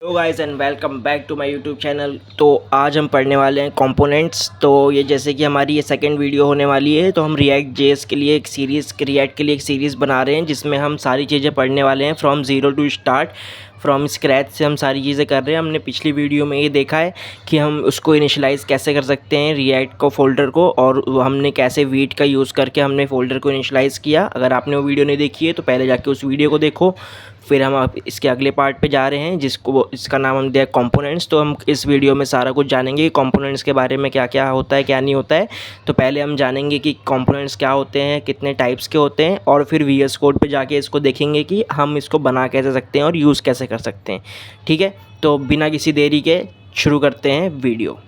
Hello guys and welcome back to my YouTube channel. तो आज हम पढ़ने वाले हैं कंपोनेंट्स। तो ये जैसे कि हमारी ये सेकंड वीडियो होने वाली है, तो हम रिएक्ट जेएस के लिए रिएक्ट के लिए एक सीरीज़ बना रहे हैं जिसमें हम सारी चीज़ें पढ़ने वाले हैं from zero to start, from scratch से हम सारी चीज़ें कर रहे हैं। हमने पिछली वीडियो में ये देखा है कि हम उसको इनिशियलाइज़ कैसे कर सकते हैं रिएक्ट को फ़ोल्डर को, और हमने कैसे वीट का यूज़ करके हमने फ़ोल्डर को इनिशियलाइज़ किया। अगर आपने वो वीडियो नहीं देखी है तो पहले जाके उस वीडियो को देखो। फिर हम अब इसके अगले पार्ट पे जा रहे हैं इसका नाम हम दिया कंपोनेंट्स। तो हम इस वीडियो में सारा कुछ जानेंगे कि कंपोनेंट्स के बारे में क्या क्या होता है, क्या नहीं होता है। तो पहले हम जानेंगे कि कंपोनेंट्स क्या होते हैं, कितने टाइप्स के होते हैं, और फिर वीएस कोड पे जाके इसको देखेंगे कि हम इसको बना कैसे सकते हैं और यूज़ कैसे कर सकते हैं। ठीक है, तो बिना किसी देरी के शुरू करते हैं वीडियो।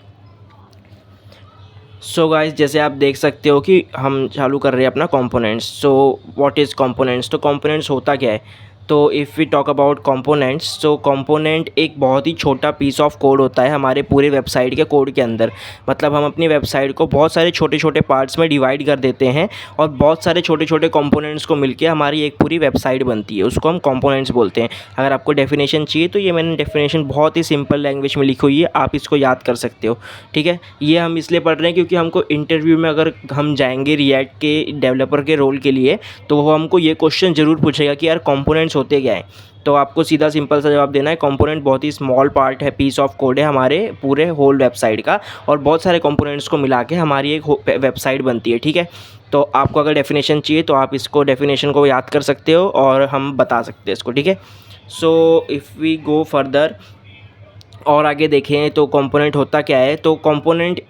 सो गाइस, जैसे आप देख सकते हो कि हम चालू कर रहे हैं अपना components. So what is components? तो कंपोनेंट्स होता क्या है? तो if we talk about components, तो कंपोनेंट एक बहुत ही छोटा पीस ऑफ कोड होता है हमारे पूरे वेबसाइट के कोड के अंदर। मतलब हम अपनी वेबसाइट को बहुत सारे छोटे छोटे पार्ट्स में डिवाइड कर देते हैं और बहुत सारे छोटे छोटे कंपोनेंट्स को मिलके हमारी एक पूरी वेबसाइट बनती है, उसको हम कंपोनेंट्स बोलते हैं। अगर आपको डेफिनेशन चाहिए तो ये मैंने डेफिनेशन बहुत ही सिंपल लैंग्वेज में लिखी हुई है, आप इसको याद कर सकते हो। ठीक है, ये हम इसलिए पढ़ रहे हैं क्योंकि हमको इंटरव्यू में अगर हम जाएंगे रिएक्ट के डेवलपर के रोल के लिए, तो वो हमको ये क्वेश्चन ज़रूर पूछेगा कि यार कंपोनेंट्स होते क्या हैं। तो आपको सीधा सिंपल सा जवाब देना है, कंपोनेंट बहुत ही स्मॉल पार्ट है, पीस ऑफ कोड है हमारे पूरे होल वेबसाइट का, और बहुत सारे कंपोनेंट्स को मिला के हमारी एक वेबसाइट बनती है। ठीक है, तो आपको अगर डेफिनेशन चाहिए तो आप इसको डेफिनेशन को याद कर सकते हो और हम बता सकते हैं इसको। ठीक है, so if we go further और आगे देखें तो कंपोनेंट होता क्या है। तो कंपोनेंट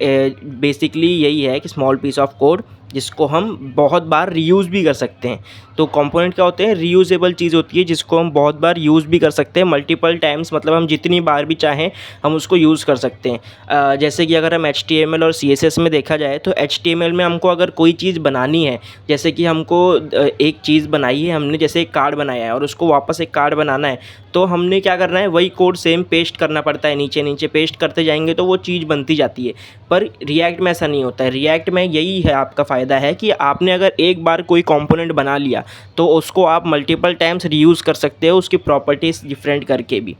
बेसिकली यही है कि स्मॉल पीस ऑफ कोड जिसको हम बहुत बार रीयूज़ भी कर सकते हैं। तो कंपोनेंट क्या होते हैं? रीयूजेबल चीज़ होती है जिसको हम बहुत बार यूज़ भी कर सकते हैं, मल्टीपल टाइम्स। मतलब हम जितनी बार भी चाहें हम उसको यूज़ कर सकते हैं। जैसे कि अगर हम HTML और CSS में देखा जाए तो HTML में हमको अगर कोई चीज़ बनानी है, जैसे कि हमको एक चीज़ बनाई है हमने, जैसे एक कार्ड बनाया है और उसको वापस एक कार्ड बनाना है, तो हमने क्या करना है, वही कोड सेम पेस्ट करना पड़ता है, नीचे नीचे पेस्ट करते जाएंगे तो वो चीज़ बनती जाती है। पर रिएक्ट में ऐसा नहीं होता है। रिएक्ट में यही है आपका फ़ायदा है कि आपने अगर एक बार कोई कंपोनेंट बना लिया तो उसको आप मल्टीपल टाइम्स रीयूज़ कर सकते हो, उसकी प्रॉपर्टीज़ डिफरेंट करके भी।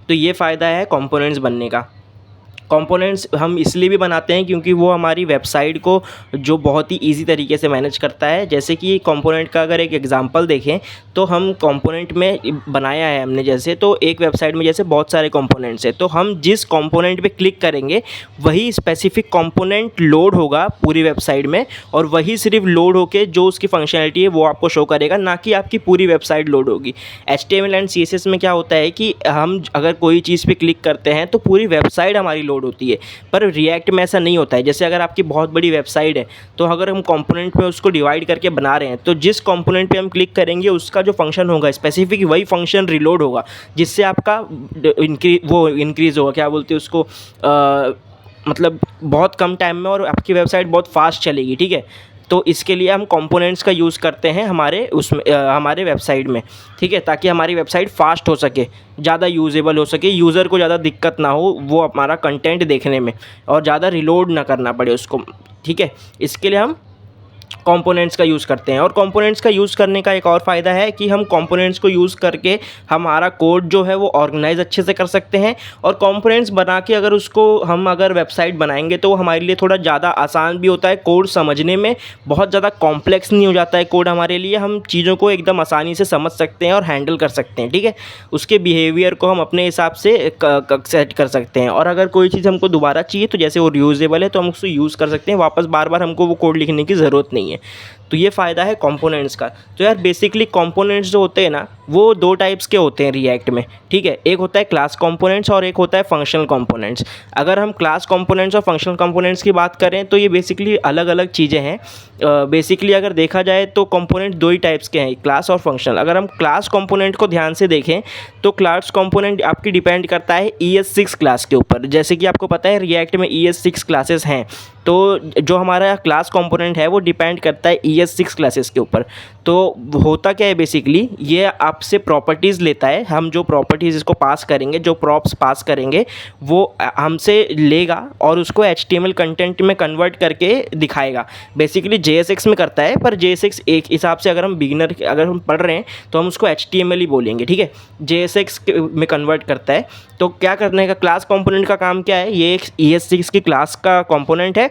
तो ये फ़ायदा है कंपोनेंट्स बनने का। कंपोनेंट्स हम इसलिए भी बनाते हैं क्योंकि वो हमारी वेबसाइट को जो बहुत ही इजी तरीके से मैनेज करता है। जैसे कि कंपोनेंट का अगर एक एग्जांपल देखें तो हम कंपोनेंट में बनाया है हमने, जैसे तो एक वेबसाइट में जैसे बहुत सारे कंपोनेंट्स हैं, तो हम जिस कंपोनेंट पे क्लिक करेंगे वही स्पेसिफिक कंपोनेंट लोड होगा पूरी वेबसाइट में, और वही सिर्फ लोड होके जो उसकी फंक्शनैलिटी है वो आपको शो करेगा, ना कि आपकी पूरी वेबसाइट लोड होगी। HTML एंड CSS में क्या होता है कि हम अगर कोई चीज़ पे क्लिक करते हैं तो पूरी वेबसाइट हमारी लोड होती है, पर रिएक्ट में ऐसा नहीं होता है। जैसे अगर आपकी बहुत बड़ी वेबसाइट है तो अगर हम कंपोनेंट में उसको डिवाइड करके बना रहे हैं, तो जिस कंपोनेंट पे हम क्लिक करेंगे उसका जो फंक्शन होगा स्पेसिफिक वही फंक्शन रिलोड होगा, जिससे आपका इंक्रीज़ होगा, क्या बोलते हैं उसको, मतलब बहुत कम टाइम में, और आपकी वेबसाइट बहुत फास्ट चलेगी। ठीक है, तो इसके लिए हम कंपोनेंट्स का यूज़ करते हैं हमारे उसमें हमारे वेबसाइट में। ठीक है, ताकि हमारी वेबसाइट फास्ट हो सके, ज़्यादा यूजेबल हो सके, यूज़र को ज़्यादा दिक्कत ना हो वो हमारा कंटेंट देखने में, और ज़्यादा रिलोड ना करना पड़े उसको। ठीक है, इसके लिए हम कंपोनेंट्स का यूज़ करते हैं। और कंपोनेंट्स का यूज़ करने का एक और फ़ायदा है कि हम कंपोनेंट्स को यूज़ करके हमारा कोड जो है वो ऑर्गेनाइज अच्छे से कर सकते हैं, और कंपोनेंट्स बना के अगर उसको हम अगर वेबसाइट बनाएंगे तो वो हमारे लिए थोड़ा ज़्यादा आसान भी होता है, कोड समझने में बहुत ज़्यादा कॉम्प्लेक्स नहीं हो जाता है कोड हमारे लिए, हम चीज़ों को एकदम आसानी से समझ सकते हैं और हैंडल कर सकते हैं। ठीक है, उसके बिहेवियर को हम अपने हिसाब से सेट कर सकते हैं, और अगर कोई चीज़ हमको दोबारा चाहिए तो जैसे वो रीयूजेबल है तो हम उसको यूज़ कर सकते हैं, वापस बार बार हमको वो कोड लिखने की ज़रूरत नहीं है। तो ये फ़ायदा है कंपोनेंट्स का। तो यार बेसिकली कंपोनेंट्स जो होते हैं ना वो दो टाइप्स के होते हैं रिएक्ट में। ठीक है, एक होता है क्लास कंपोनेंट्स और एक होता है फंक्शनल कंपोनेंट्स। अगर हम क्लास कंपोनेंट्स और फंक्शनल कंपोनेंट्स की बात करें तो ये बेसिकली अलग अलग चीज़ें हैं। बेसिकली अगर देखा जाए तो कंपोनेंट दो ही टाइप्स के हैं, क्लास और फंक्शनल। अगर हम क्लास कंपोनेंट को ध्यान से देखें तो क्लास कंपोनेंट आपकी डिपेंड करता है ES6 क्लास के ऊपर। जैसे कि आपको पता है रिएक्ट में ES6 क्लासेस हैं, तो जो हमारा क्लास कंपोनेंट है वो डिपेंड करता है ES6 क्लासेस के ऊपर। तो होता क्या है बेसिकली, ये आपसे प्रॉपर्टीज़ लेता है। हम जो प्रॉपर्टीज़ इसको पास करेंगे, जो प्रॉप्स पास करेंगे, वो हमसे लेगा और उसको HTML कंटेंट में कन्वर्ट करके दिखाएगा। बेसिकली JSX में करता है, पर JSX एक हिसाब से अगर हम बिगिनर अगर हम पढ़ रहे हैं तो हम उसको HTML ही बोलेंगे, ठीक है। JSX में कन्वर्ट करता है। तो क्या करने का, क्लास कंपोनेंट का काम क्या है, ये एक ES6 की क्लास का कंपोनेंट है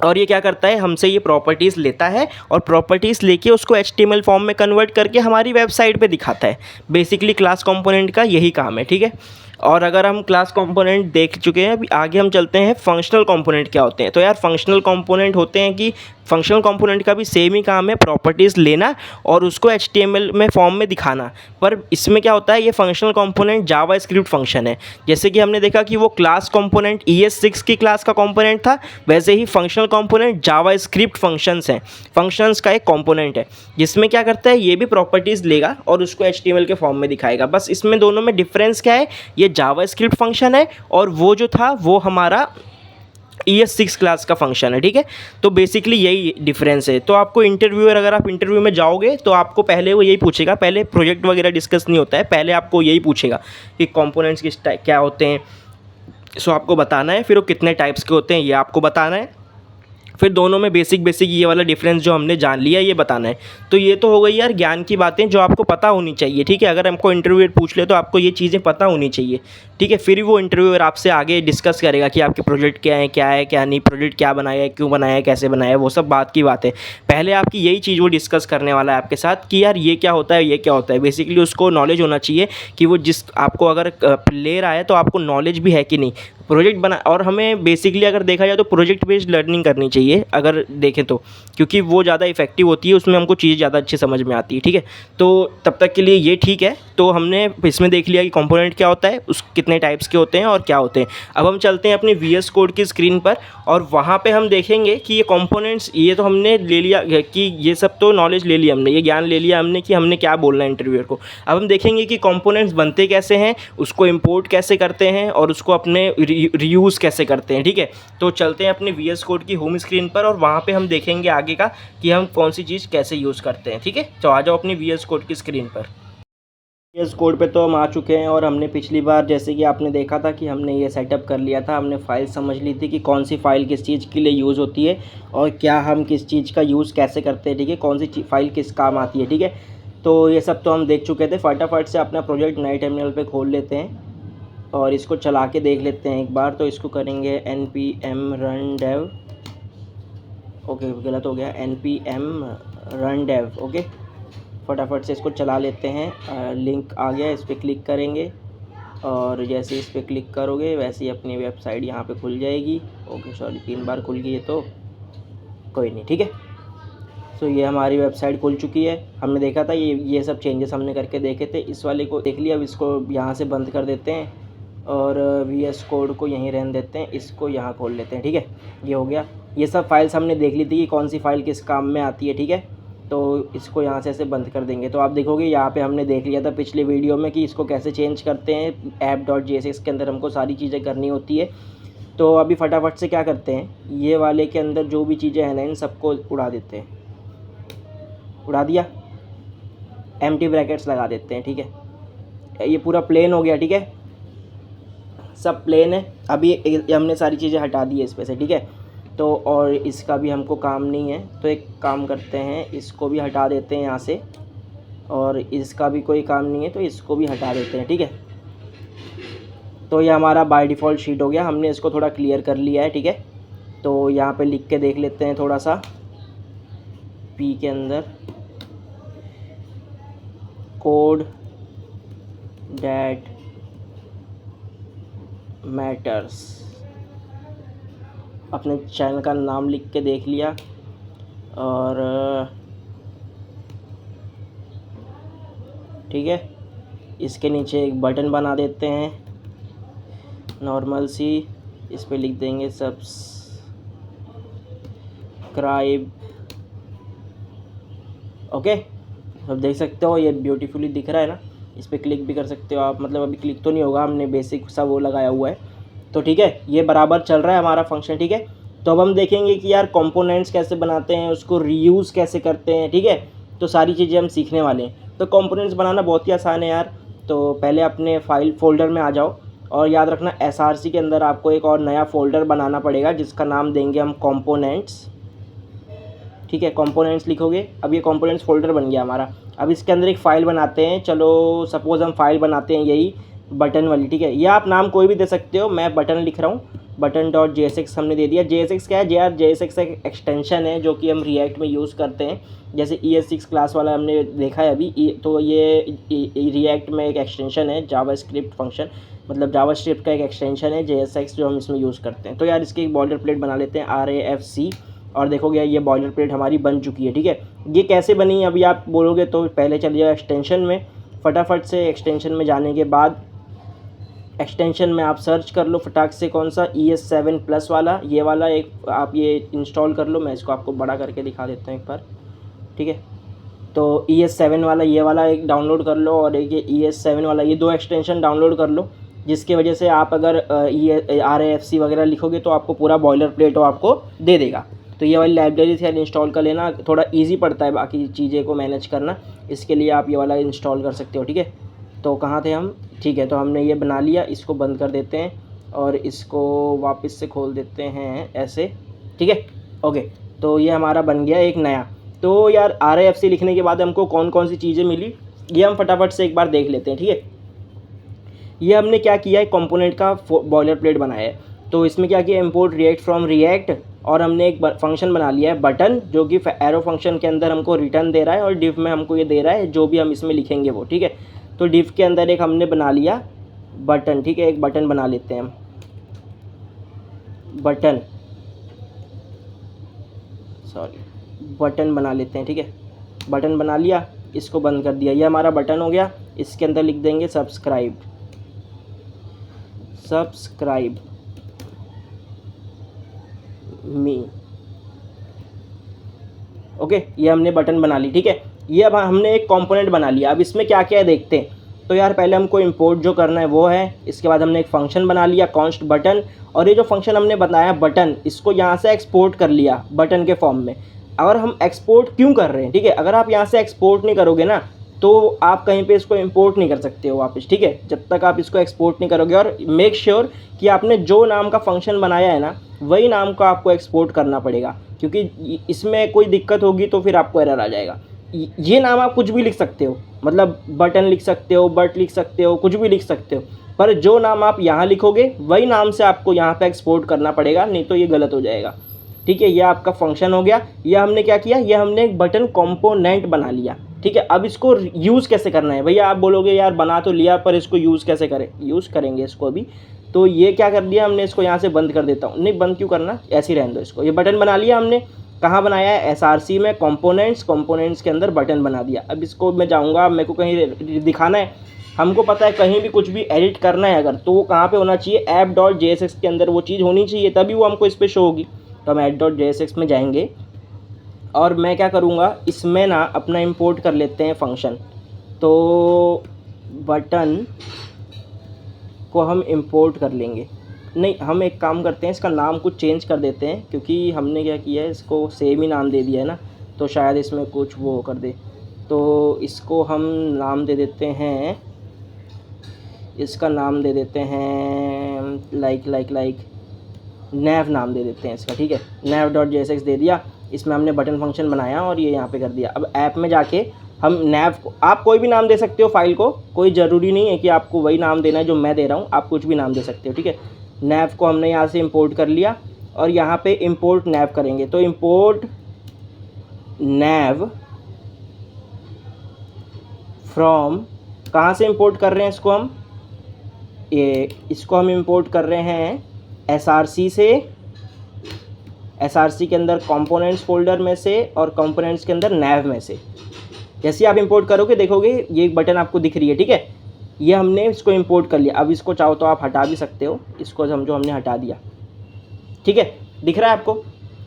और ये क्या करता है, हमसे ये प्रॉपर्टीज़ लेता है और प्रॉपर्टीज़ लेके उसको HTML फॉर्म में कन्वर्ट करके हमारी वेबसाइट पे दिखाता है। बेसिकली क्लास कंपोनेंट का यही काम है, ठीक है। और अगर हम क्लास कंपोनेंट देख चुके हैं, अभी आगे हम चलते हैं फंक्शनल कंपोनेंट क्या होते हैं। तो यार फंक्शनल कंपोनेंट होते हैं कि फंक्शनल कंपोनेंट का भी सेम ही काम है, प्रॉपर्टीज़ लेना और उसको HTML में फॉर्म में दिखाना। पर इसमें क्या होता है, ये फंक्शनल कंपोनेंट जावास्क्रिप्ट फंक्शन है। जैसे कि हमने देखा कि वो क्लास कंपोनेंट ES6 की क्लास का कंपोनेंट था, वैसे ही फंक्शनल कंपोनेंट जावास्क्रिप्ट फंक्शंस हैं, फंक्शंस का एक कंपोनेंट है, जिसमें क्या करता है, ये भी प्रॉपर्टीज़ लेगा और उसको HTML के फॉर्म में दिखाएगा। बस इसमें दोनों में डिफरेंस क्या है, ये जावास्क्रिप्ट फंक्शन है और वो जो था वो हमारा ES6 क्लास का फंक्शन है, ठीक है। तो बेसिकली यही डिफरेंस है। तो आपको इंटरव्यूअर, अगर आप इंटरव्यू में जाओगे तो आपको पहले वो यही पूछेगा, पहले प्रोजेक्ट वगैरह डिस्कस नहीं होता है, पहले आपको यही पूछेगा कि कंपोनेंट्स किस टाइप क्या होते हैं, सो आपको बताना है। फिर वो कितने टाइप्स के होते हैं ये आपको बताना है। फिर दोनों में बेसिक ये वाला डिफरेंस जो हमने जान लिया ये बताना है। तो ये तो हो गई यार ज्ञान की बातें जो आपको पता होनी चाहिए, ठीक है। अगर हमको इंटरव्यूअर पूछ ले तो आपको ये चीज़ें पता होनी चाहिए, ठीक है। फिर वो इंटरव्यूअर आपसे आगे डिस्कस करेगा कि आपके प्रोजेक्ट क्या है क्या नहीं, प्रोजेक्ट क्या बनाया है, क्यों बनाया है, कैसे बनाया है, वो सब बात की बात है। पहले आपकी यही चीज़ वो डिस्कस करने वाला है आपके साथ कि यार ये क्या होता है, ये क्या होता है। बेसिकली उसको नॉलेज होना चाहिए कि वो जिस आपको अगर ले रहा है तो आपको नॉलेज भी है कि नहीं प्रोजेक्ट बना। और हमें बेसिकली अगर देखा जाए तो प्रोजेक्ट बेस्ड लर्निंग करनी चाहिए अगर देखें तो, क्योंकि वो ज़्यादा इफेक्टिव होती है, उसमें हमको चीज़ ज़्यादा अच्छी समझ में आती है, ठीक है। तो तब तक के लिए ये ठीक है। तो हमने इसमें देख लिया कि कंपोनेंट क्या होता है, उस कितने टाइप्स के होते हैं और क्या होते हैं। अब हम चलते हैं अपनी VS कोड की स्क्रीन पर और वहाँ पे हम देखेंगे कि ये कंपोनेंट्स, ये तो हमने ले लिया कि ये सब तो नॉलेज ले लिया हमने, ये ज्ञान ले लिया हमने कि हमने क्या बोलना है इंटरव्यूअर को। अब हम देखेंगे कि कंपोनेंट्स बनते कैसे हैं, उसको इंपोर्ट कैसे करते हैं और उसको अपने रीयूज़ कैसे करते हैं, ठीक है। तो चलते हैं अपने VS कोड की होम स्क्रीन पर और वहाँ पे हम देखेंगे आगे का कि हम कौन सी चीज़ कैसे यूज़ करते हैं, ठीक है। तो आ जाओ अपनी VS कोड की स्क्रीन पर। VS कोड पे तो हम आ चुके हैं और हमने पिछली बार जैसे कि आपने देखा था कि हमने ये सेटअप कर लिया था, हमने फ़ाइल समझ ली थी कि कौन सी फ़ाइल किस चीज़ के लिए यूज़ होती है और क्या हम किस चीज़ का यूज़ कैसे करते हैं, ठीक है, कौन सी फ़ाइल किस काम आती है, ठीक है। तो ये सब तो हम देख चुके थे। फटाफट से अपना प्रोजेक्ट नए टर्मिनल पे खोल लेते हैं और इसको चला के देख लेते हैं एक बार। तो इसको करेंगे npm run dev, ओके गलत हो गया, npm run dev, ओके। फटाफट से इसको चला लेते हैं। लिंक आ गया, इस पर क्लिक करेंगे और जैसे इस पर क्लिक करोगे वैसे ही अपनी वेबसाइट यहाँ पे खुल जाएगी। ओके सॉरी 3 बार खुल गई है तो कोई नहीं, ठीक है। तो ये हमारी वेबसाइट खुल चुकी है। हमने देखा था ये सब चेंजेस हमने करके देखे थे, इस वाले को देख लिया। अब इसको यहाँ से बंद कर देते हैं और VS कोड को यहीं रहने देते हैं, इसको यहाँ खोल लेते हैं, ठीक है। ये हो गया। ये सब फाइल्स हमने देख ली थी कि कौन सी फ़ाइल किस काम में आती है, ठीक है। तो इसको यहाँ से ऐसे बंद कर देंगे। तो आप देखोगे यहाँ पे हमने देख लिया था पिछले वीडियो में कि इसको कैसे चेंज करते हैं। app.jsx के अंदर हमको सारी चीज़ें करनी होती है। तो अभी फटाफट से क्या करते हैं, ये वाले के अंदर जो भी चीज़ें हैं ना इन सबको उड़ा देते हैं। उड़ा दिया, एम्प्टी ब्रैकेट्स लगा देते हैं, ठीक है। ये पूरा प्लेन हो गया, ठीक है, सब प्लेन है। अभी हमने सारी चीज़ें हटा दी है इस पे से, ठीक है। तो और इसका भी हमको काम नहीं है, तो एक काम करते हैं, इसको भी हटा देते हैं यहाँ से और इसका भी कोई काम नहीं है तो इसको भी हटा देते हैं, ठीक है। तो ये हमारा बाय डिफ़ॉल्ट शीट हो गया। हमने इसको थोड़ा क्लियर कर लिया है, ठीक है। तो यहाँ पे लिख के देख लेते हैं थोड़ा सा, पी के अंदर कोड दैट मैटर्स, अपने चैनल का नाम लिख के देख लिया और ठीक है, इसके नीचे एक बटन बना देते हैं नॉर्मल सी, इस पे लिख देंगे सब्सक्राइब, ओके। अब देख सकते हो ये ब्यूटीफुली दिख रहा है ना, इस पर क्लिक भी कर सकते हो आप, मतलब अभी क्लिक तो नहीं होगा, हमने बेसिक सा वो लगाया हुआ है। तो ठीक है, ये बराबर चल रहा है हमारा फंक्शन, ठीक है। तो अब हम देखेंगे कि यार कंपोनेंट्स कैसे बनाते हैं, उसको रीयूज़ कैसे करते हैं, ठीक है। तो सारी चीज़ें हम सीखने वाले हैं। तो कंपोनेंट्स बनाना बहुत ही आसान है यार। तो पहले अपने फाइल फ़ोल्डर में आ जाओ और याद रखना एसआरसी के अंदर आपको एक और नया फ़ोल्डर बनाना पड़ेगा जिसका नाम देंगे हम कंपोनेंट्स, ठीक है। कंपोनेंट्स लिखोगे, अब ये कंपोनेंट्स फ़ोल्डर बन गया हमारा। अब इसके अंदर एक फ़ाइल बनाते हैं। चलो सपोज़ हम फाइल बनाते हैं यही बटन वाली, ठीक है। या आप नाम कोई भी दे सकते हो, मैं बटन लिख रहा हूँ, बटन डॉट JSX हमने दे दिया। JSX क्या है यार, JSX एक एक्सटेंशन है जो कि हम रिएक्ट में यूज़ करते हैं। जैसे ES6 क्लास वाला हमने देखा है अभी, तो ये रिएक्ट में एक एक्सटेंशन है, जावास्क्रिप्ट फंक्शन, मतलब जावास्क्रिप्ट का एक एक्सटेंशन है JSX जो हम इसमें यूज़ करते हैं। तो यार इसकी एक बॉर्डर प्लेट बना लेते हैं RAFC, और देखोगे ये बॉयलर प्लेट हमारी बन चुकी है, ठीक है। ये कैसे बनी अभी आप बोलोगे, तो पहले चलिए एक्सटेंशन में, फटाफट से एक्सटेंशन में जाने के बाद एक्सटेंशन में आप सर्च कर लो फटाक से कौन सा ES7 प्लस वाला, ये वाला एक आप ये इंस्टॉल कर लो। मैं इसको आपको बड़ा करके दिखा देता हूँ एक बार, ठीक है। तो ES7 वाला ये वाला एक डाउनलोड कर लो, और एक ये ES7 वाला, ये दो एक्सटेंशन डाउनलोड कर लो, जिसकी वजह से आप अगर RAFC वगैरह लिखोगे तो आपको पूरा बॉयलर प्लेट आपको दे देगा। तो ये वाली लाइब्रेरी से इंस्टॉल कर लेना, थोड़ा इजी पड़ता है बाकी चीज़ें को मैनेज करना, इसके लिए आप ये वाला इंस्टॉल कर सकते हो, ठीक है। तो कहाँ थे हम, ठीक है। तो हमने ये बना लिया, इसको बंद कर देते हैं और इसको वापस से खोल देते हैं ऐसे, ठीक है, ओके। तो ये हमारा बन गया एक नया। तो यार RAFC लिखने के बाद हमको कौन कौन सी चीज़ें मिली ये हम फटाफट से एक बार देख लेते हैं, ठीक है। ये हमने क्या किया है, कंपोनेंट का बॉयलर प्लेट बनाया है। तो इसमें क्या किया, इंपोर्ट रिएक्ट फ्रॉम रिएक्ट, और हमने एक फंक्शन बना लिया है बटन, जो कि एरो फंक्शन के अंदर हमको रिटर्न दे रहा है, और डिव में हमको ये दे रहा है जो भी हम इसमें लिखेंगे वो, ठीक है। तो डिव के अंदर एक हमने बना लिया बटन, ठीक है। एक बटन बना लेते हैं हम, बटन, सॉरी बटन बना लेते हैं, ठीक है। बटन बना लिया, इसको बंद कर दिया, ये हमारा बटन हो गया। इसके अंदर लिख देंगे सब्सक्राइब मी, ओके। ये हमने बटन बना ली, ठीक है। ये अब हमने एक कंपोनेंट बना लिया। अब इसमें क्या क्या है देखते हैं। तो यार पहले हमको इंपोर्ट जो करना है वो है, इसके बाद हमने एक फ़ंक्शन बना लिया कॉन्स्ट बटन, और ये जो फंक्शन हमने बताया बटन, इसको यहाँ से एक्सपोर्ट कर लिया बटन के फॉर्म में। अगर हम एक्सपोर्ट क्यों कर रहे हैं, ठीक है, अगर आप यहाँ से एक्सपोर्ट नहीं करोगे ना तो आप कहीं पे इसको इंपोर्ट नहीं कर सकते हो वापस, ठीक है, जब तक आप इसको एक्सपोर्ट नहीं करोगे। और मेक श्योर कि आपने जो नाम का फंक्शन बनाया है ना वही नाम का आपको एक्सपोर्ट करना पड़ेगा, क्योंकि इसमें कोई दिक्कत होगी तो फिर आपको एरर आ जाएगा। ये नाम आप कुछ भी लिख सकते हो, मतलब बटन लिख सकते हो, बट लिख सकते हो, कुछ भी लिख सकते हो, पर जो नाम आप यहाँ लिखोगे वही नाम से आपको यहाँ पे एक्सपोर्ट करना पड़ेगा, नहीं तो ये गलत हो जाएगा, ठीक है। ये आपका फंक्शन हो गया। ये हमने क्या किया, ये हमने एक बटन कंपोनेंट बना लिया, ठीक है। अब इसको यूज़ कैसे करना है भैया, आप बोलोगे यार बना तो लिया पर इसको यूज़ कैसे करें, यूज़ करेंगे इसको अभी। तो ये क्या कर दिया हमने, इसको यहाँ से बंद कर देता हूँ, नहीं बंद क्यों करना, ऐसे ही रहने दो इसको। ये बटन बना लिया हमने, कहाँ बनाया है, SRC में, कंपोनेंट्स के अंदर बटन बना दिया। अब इसको मैं जाऊँगा, मेरे को कहीं दिखाना है, हमको पता है कहीं भी कुछ भी एडिट करना है अगर, तो वो कहाँ पे होना चाहिए, app.jsx के अंदर वो चीज़ होनी चाहिए, तभी वो हमको इस पर शो होगी। तो हम app.jsx में जाएंगे और मैं क्या करूँगा, इसमें ना अपना इंपोर्ट कर लेते हैं फंक्शन। तो बटन को हम इंपोर्ट कर लेंगे, नहीं हम एक काम करते हैं, इसका नाम कुछ चेंज कर देते हैं, क्योंकि हमने क्या किया है, इसको सेम ही नाम दे दिया है ना, तो शायद इसमें कुछ वो कर दे। तो इसको हम नाम दे देते हैं, इसका नाम दे देते हैं लाइक nav नाम दे देते हैं इसका, ठीक है। nav.jsx दे दिया, इसमें हमने बटन फंक्शन बनाया और ये यहाँ पे कर दिया। अब ऐप में जाके हम nav को, आप कोई भी नाम दे सकते हो फाइल को, कोई ज़रूरी नहीं है कि आपको वही नाम देना है जो मैं दे रहा हूँ, आप कुछ भी नाम दे सकते हो, ठीक है। nav को हमने यहाँ से इंपोर्ट कर लिया और यहाँ पे इंपोर्ट nav करेंगे। तो इंपोर्ट nav फ्रॉम, कहाँ से इंपोर्ट कर रहे हैं इसको हम, इसको हम इंपोर्ट कर रहे हैं SRC से, SRC के अंदर कंपोनेंट्स फोल्डर में से और कंपोनेंट्स के अंदर nav में से। जैसे आप इंपोर्ट करोगे देखोगे ये एक बटन आपको दिख रही है, ठीक है। ये हमने इसको इंपोर्ट कर लिया। अब इसको चाहो तो आप हटा भी सकते हो, इसको समझो हमने हटा दिया, ठीक है, दिख रहा है आपको।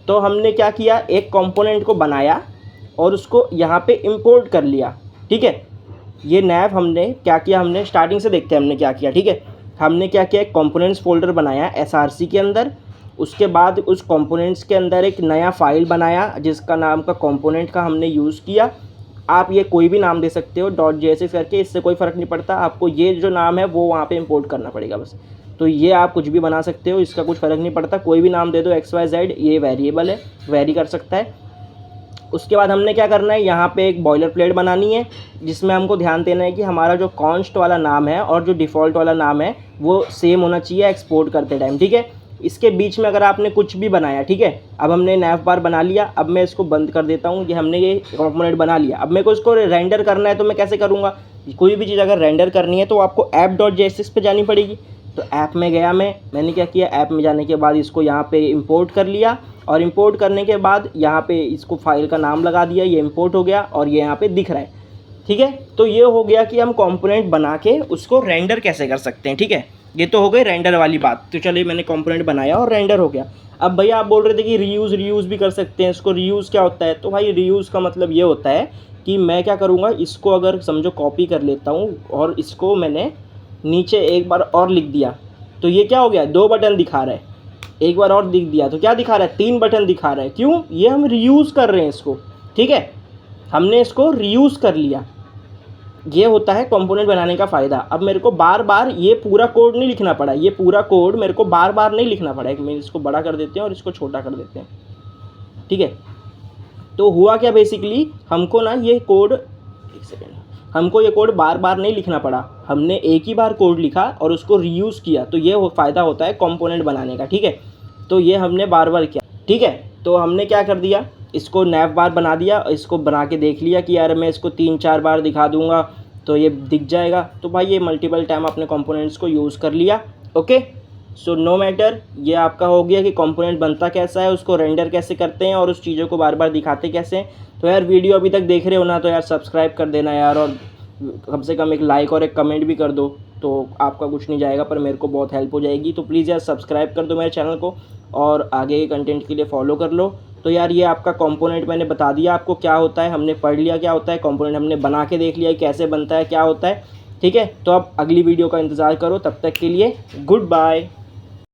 तो हमने क्या किया, एक कंपोनेंट को बनाया और उसको यहाँ पे इंपोर्ट कर लिया, ठीक है। ये nav हमने क्या किया, हमने स्टार्टिंग से देखते हैं हमने क्या किया, ठीक है। हमने क्या किया, एक कंपोनेंट्स फोल्डर बनाया SRC के अंदर, उसके बाद उस कंपोनेंट्स के अंदर एक नया फाइल बनाया जिसका नाम का कंपोनेंट का हमने यूज़ किया। आप ये कोई भी नाम दे सकते हो .js करके, इससे कोई फ़र्क नहीं पड़ता, आपको ये जो नाम है वो वहाँ पे इंपोर्ट करना पड़ेगा बस। तो ये आप कुछ भी बना सकते हो, इसका कुछ फ़र्क नहीं पड़ता, कोई भी नाम दे दो XYZ, ये वेरिएबल है, वेरी कर सकता है। उसके बाद हमने क्या करना है, यहाँ पे एक बॉयलर प्लेट बनानी है जिसमें हमको ध्यान देना है कि हमारा जो कॉन्स्ट वाला नाम है और जो डिफ़ॉल्ट वाला नाम है वो सेम होना चाहिए एक्सपोर्ट करते टाइम, ठीक है। इसके बीच में अगर आपने कुछ भी बनाया, ठीक है, अब हमने नैव बार बना लिया, अब मैं इसको बंद कर देता हूँ कि हमने ये कंपोनेंट बना लिया। अब मेरे को इसको रेंडर करना है तो मैं कैसे करूँगा, कोई भी चीज़ अगर रेंडर करनी है तो आपको app.js पे जानी पड़ेगी। तो ऐप में गया मैंने क्या किया, ऐप में जाने के बाद इसको यहाँ पे इंपोर्ट कर लिया और इंपोर्ट करने के बाद यहाँ पे इसको फाइल का नाम लगा दिया, ये इंपोर्ट हो गया और ये यहाँ पे दिख रहा है, ठीक है। तो ये हो गया कि हम कंपोनेंट बना के उसको रेंडर कैसे कर सकते हैं, ठीक है। ये तो हो गई रेंडर वाली बात। तो चलिए मैंने कंपोनेंट बनाया और रेंडर हो गया। अब भैया आप बोल रहे थे कि रीयूज़ भी कर सकते हैं इसको, रीयूज़ क्या होता है। तो भाई रीयूज़ का मतलब ये होता है कि मैं क्या करूँगा, इसको अगर समझो कॉपी कर लेता हूँ और इसको मैंने नीचे एक बार और लिख दिया तो ये क्या हो गया, 2 बटन दिखा रहा है। एक बार और लिख दिया तो क्या दिखा रहा है, 3 बटन दिखा रहा है। क्यों, ये हम रीयूज़ कर रहे हैं इसको, ठीक है, हमने इसको रीयूज़ कर लिया। ये होता है कंपोनेंट बनाने का फ़ायदा। अब मेरे को बार बार ये पूरा कोड नहीं लिखना पड़ा, ये पूरा कोड मेरे को बार बार नहीं लिखना पड़ा। मैं इसको बड़ा कर देते हैं और इसको छोटा कर देते हैं, ठीक है। तो हुआ क्या, बेसिकली हमको ना ये कोड, एक सेकेंड, हमको ये कोड बार बार नहीं लिखना पड़ा, हमने एक ही बार कोड लिखा और उसको रीयूज़ किया। तो ये फ़ायदा होता है कंपोनेंट बनाने का, ठीक है। तो ये हमने बार बार किया, ठीक है। तो हमने क्या कर दिया, इसको नैव बार बना दिया, इसको बना के देख लिया कि यार मैं इसको 3-4 बार दिखा दूंगा तो ये दिख जाएगा। तो भाई ये मल्टीपल टाइम अपने कंपोनेंट्स को यूज़ कर लिया, ओके। सो नो मैटर, ये आपका हो गया कि कंपोनेंट बनता कैसा है, उसको रेंडर कैसे करते हैं और उस चीज़ों को बार बार दिखाते कैसे हैं। तो यार वीडियो अभी तक देख रहे हो ना, तो यार सब्सक्राइब कर देना यार, और कम से कम एक लाइक और एक कमेंट भी कर दो। तो आपका कुछ नहीं जाएगा पर मेरे को बहुत हेल्प हो जाएगी। तो प्लीज़ यार सब्सक्राइब कर दो मेरे चैनल को और आगे के कंटेंट के लिए फॉलो कर लो। तो यार ये आपका कंपोनेंट मैंने बता दिया आपको क्या होता है, हमने पढ़ लिया क्या होता है कंपोनेंट, हमने बना के देख लिया कैसे बनता है, क्या होता है, ठीक है। तो अब अगली वीडियो का इंतज़ार करो, तब तक के लिए गुड बाय।